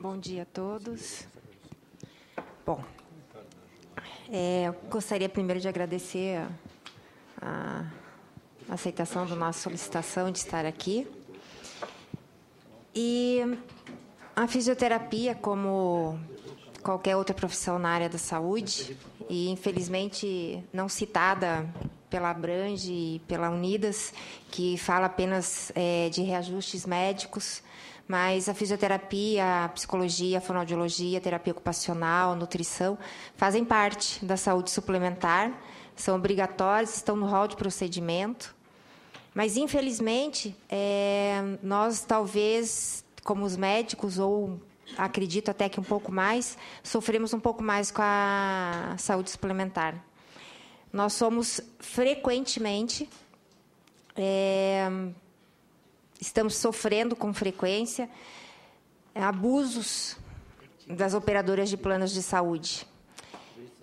Bom dia a todos. Bom, eu gostaria primeiro de agradecer a aceitação da nossa solicitação de estar aqui. E a fisioterapia, como qualquer outra profissão na área da saúde, e infelizmente não citada pela Abrange e pela Unidas, que fala apenas de reajustes médicos, mas a fisioterapia, a psicologia, a fonoaudiologia, a terapia ocupacional, a nutrição, fazem parte da saúde suplementar, são obrigatórias, estão no rol de procedimento. Mas, infelizmente, nós talvez, como os médicos, ou acredito até que um pouco mais, sofremos um pouco mais com a saúde suplementar. Nós somos frequentemente, estamos sofrendo com frequência abusos das operadoras de planos de saúde.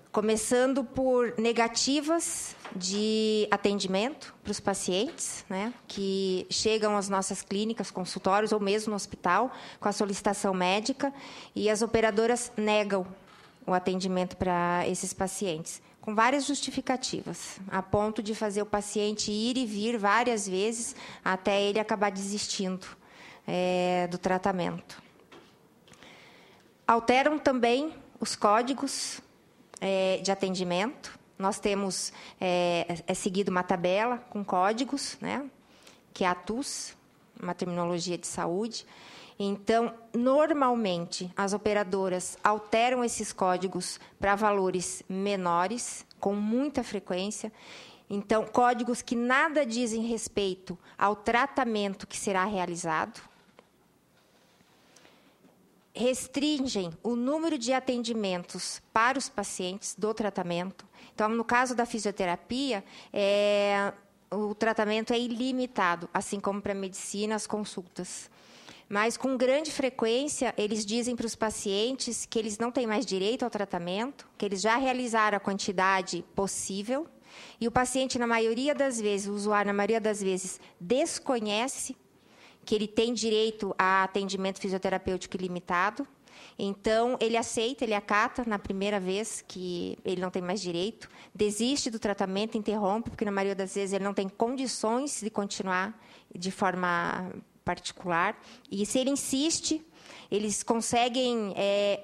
Começando por negativas de atendimento para os pacientes, né, que chegam às nossas clínicas, consultórios ou mesmo no hospital com a solicitação médica, e as operadoras negam o atendimento para esses pacientes, com várias justificativas, a ponto de fazer o paciente ir e vir várias vezes até ele acabar desistindo do tratamento. Alteram também os códigos de atendimento. Nós temos seguido uma tabela com códigos, né, que é a TUS, uma terminologia de saúde. Então, normalmente, as operadoras alteram esses códigos para valores menores, com muita frequência. Então, códigos que nada dizem respeito ao tratamento que será realizado. Restringem o número de atendimentos para os pacientes do tratamento. Então, no caso da fisioterapia, o tratamento é ilimitado, assim como para a medicina, as consultas. Mas, com grande frequência, eles dizem para os pacientes que eles não têm mais direito ao tratamento, que eles já realizaram a quantidade possível, e o paciente, na maioria das vezes, o usuário, na maioria das vezes, desconhece que ele tem direito a atendimento fisioterapêutico ilimitado. Então, ele aceita, ele acata na primeira vez que ele não tem mais direito, desiste do tratamento, interrompe, porque na maioria das vezes ele não tem condições de continuar de forma particular. E se ele insiste, eles conseguem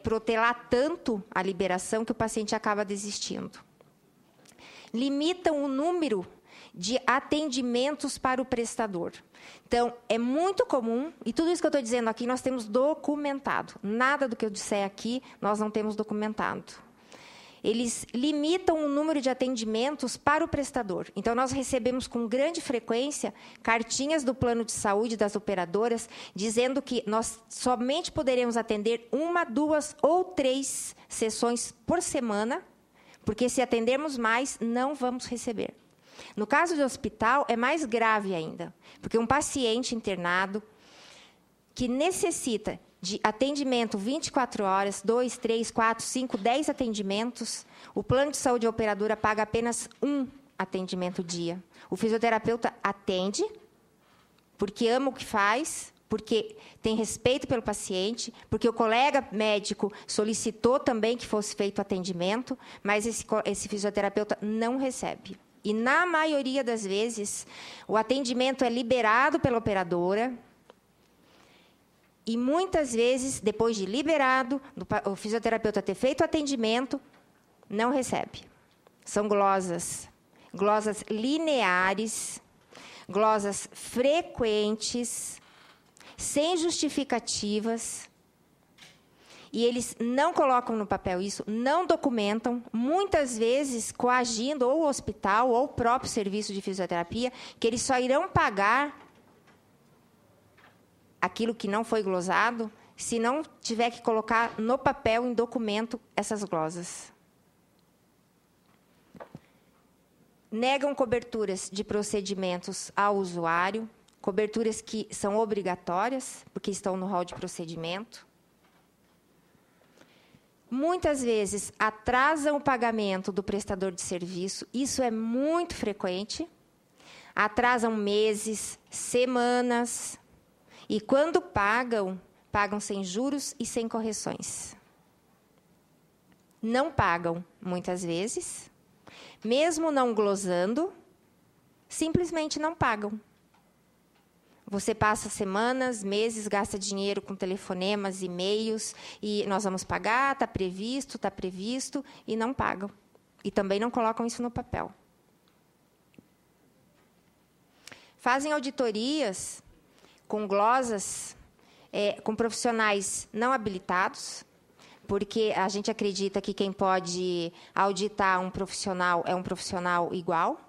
protelar tanto a liberação que o paciente acaba desistindo. Limitam o número de atendimentos para o prestador. Então, é muito comum, e tudo isso que eu estou dizendo aqui, nós temos documentado. Nada do que eu disser aqui, nós não temos documentado. Eles limitam o número de atendimentos para o prestador. Então, nós recebemos com grande frequência cartinhas do plano de saúde das operadoras dizendo que nós somente poderemos atender 1, 2 ou 3 sessões por semana, porque se atendermos mais, não vamos receber. No caso do hospital, é mais grave ainda, porque um paciente internado que necessita de atendimento 24 horas, 2, 3, 4, 5, 10 atendimentos, o plano de saúde operadora paga apenas 1 atendimento dia. O fisioterapeuta atende, porque ama o que faz, porque tem respeito pelo paciente, porque o colega médico solicitou também que fosse feito o atendimento, mas esse fisioterapeuta não recebe. E, na maioria das vezes, o atendimento é liberado pela operadora e, muitas vezes, depois de liberado, o fisioterapeuta ter feito o atendimento, não recebe. São glosas lineares, glosas frequentes, sem justificativas. E eles não colocam no papel isso, não documentam, muitas vezes coagindo ou o hospital ou o próprio serviço de fisioterapia, que eles só irão pagar aquilo que não foi glosado se não tiver que colocar no papel, em documento, essas glosas. Negam coberturas de procedimentos ao usuário, coberturas que são obrigatórias, porque estão no rol de procedimento. Muitas vezes atrasam o pagamento do prestador de serviço, isso é muito frequente. Atrasam meses, semanas, e quando pagam, pagam sem juros e sem correções. Não pagam, muitas vezes, mesmo não glosando, simplesmente não pagam. Você passa semanas, meses, gasta dinheiro com telefonemas, e-mails, e nós vamos pagar, está previsto, e não pagam. E também não colocam isso no papel. Fazem auditorias com glosas, com profissionais não habilitados, porque a gente acredita que quem pode auditar um profissional é um profissional igual.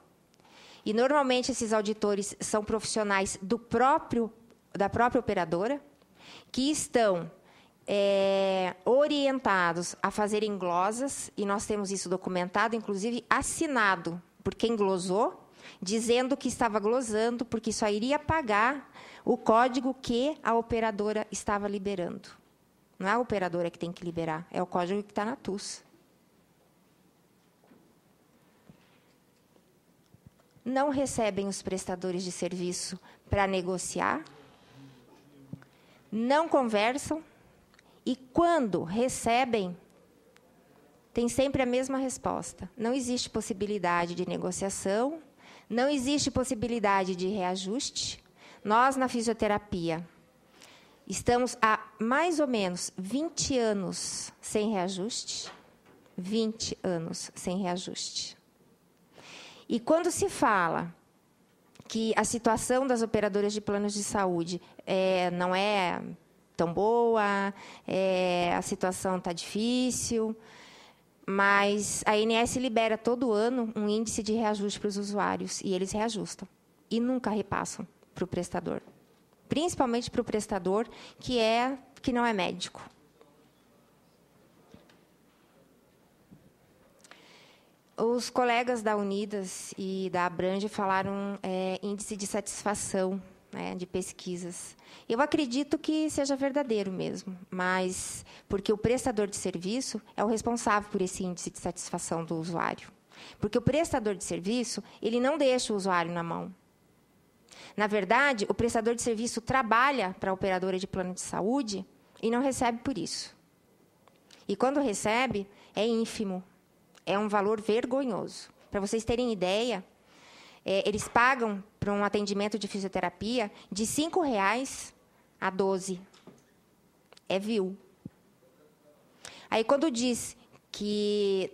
E, normalmente, esses auditores são profissionais da própria operadora, que estão orientados a fazerem glosas, e nós temos isso documentado, inclusive assinado por quem glosou, dizendo que estava glosando, porque só iria pagar o código que a operadora estava liberando. Não é a operadora que tem que liberar, é o código que está na TUS. Não recebem os prestadores de serviço para negociar, não conversam, e, quando recebem, tem sempre a mesma resposta. Não existe possibilidade de negociação, não existe possibilidade de reajuste. Nós, na fisioterapia, estamos há mais ou menos 20 anos sem reajuste. 20 anos sem reajuste. E, quando se fala que a situação das operadoras de planos de saúde não é tão boa, a situação está difícil, mas a ANS libera todo ano um índice de reajuste para os usuários, e eles reajustam, e nunca repassam para o prestador. Principalmente para o prestador que não é médico. Os colegas da Unidas e da Abrange falaram índice de satisfação, de pesquisas. Eu acredito que seja verdadeiro mesmo, mas porque o prestador de serviço é o responsável por esse índice de satisfação do usuário. Porque o prestador de serviço, ele não deixa o usuário na mão. Na verdade, o prestador de serviço trabalha para a operadora de plano de saúde e não recebe por isso. E, quando recebe, é ínfimo. É um valor vergonhoso. Para vocês terem ideia, eles pagam para um atendimento de fisioterapia de R$ 5,00 a 12. É vil. Aí, quando diz que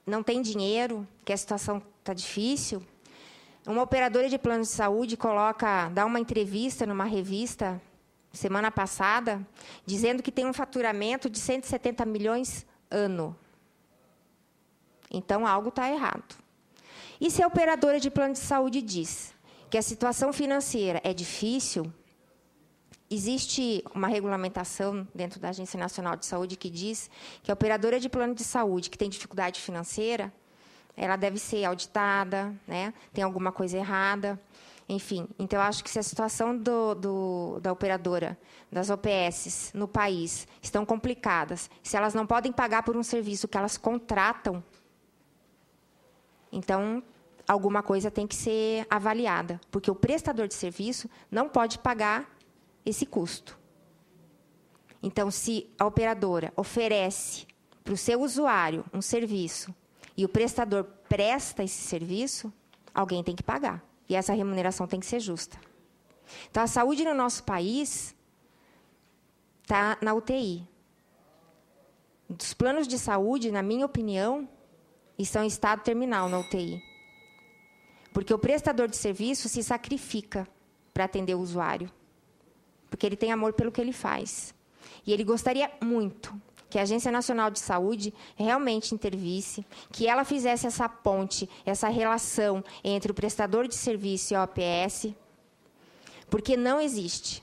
não tem dinheiro, que a situação está difícil, uma operadora de plano de saúde dá uma entrevista numa revista, semana passada, dizendo que tem um faturamento de 170 milhões ano. Então, algo está errado. E se a operadora de plano de saúde diz que a situação financeira é difícil, existe uma regulamentação dentro da Agência Nacional de Saúde que diz que a operadora de plano de saúde que tem dificuldade financeira, ela deve ser auditada, tem alguma coisa errada. Enfim, então, eu acho que se a situação da operadora, das OPS no país, estão complicadas, se elas não podem pagar por um serviço que elas contratam, então, alguma coisa tem que ser avaliada, porque o prestador de serviço não pode pagar esse custo. Então, se a operadora oferece para o seu usuário um serviço e o prestador presta esse serviço, alguém tem que pagar. E essa remuneração tem que ser justa. Então, a saúde no nosso país está na UTI. Os planos de saúde, na minha opinião, estão em estado terminal na UTI. Porque o prestador de serviço se sacrifica para atender o usuário. Porque ele tem amor pelo que ele faz. E ele gostaria muito que a Agência Nacional de Saúde realmente intervisse, que ela fizesse essa ponte, essa relação entre o prestador de serviço e a OPS, porque não existe.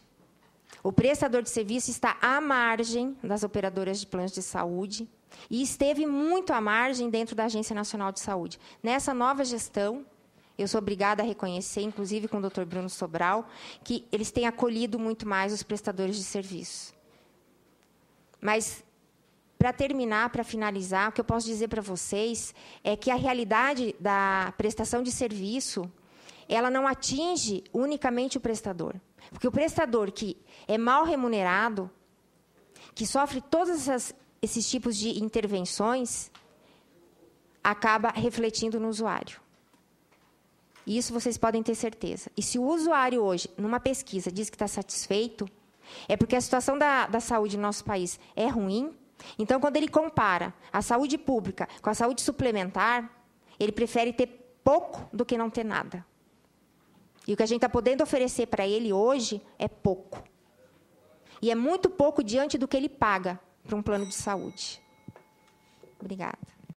O prestador de serviço está à margem das operadoras de planos de saúde, e esteve muito à margem dentro da Agência Nacional de Saúde. Nessa nova gestão, eu sou obrigada a reconhecer, inclusive com o Dr. Bruno Sobral, que eles têm acolhido muito mais os prestadores de serviço. Mas, para terminar, para finalizar, o que eu posso dizer para vocês é que a realidade da prestação de serviço, ela não atinge unicamente o prestador. Porque o prestador que é mal remunerado, que sofre todos esses tipos de intervenções, acaba refletindo no usuário. Isso vocês podem ter certeza. E se o usuário hoje, numa pesquisa, diz que está satisfeito, é porque a situação da saúde no nosso país é ruim. Então, quando ele compara a saúde pública com a saúde suplementar, ele prefere ter pouco do que não ter nada. E o que a gente está podendo oferecer para ele hoje é pouco. E é muito pouco diante do que ele paga para um plano de saúde. Obrigada.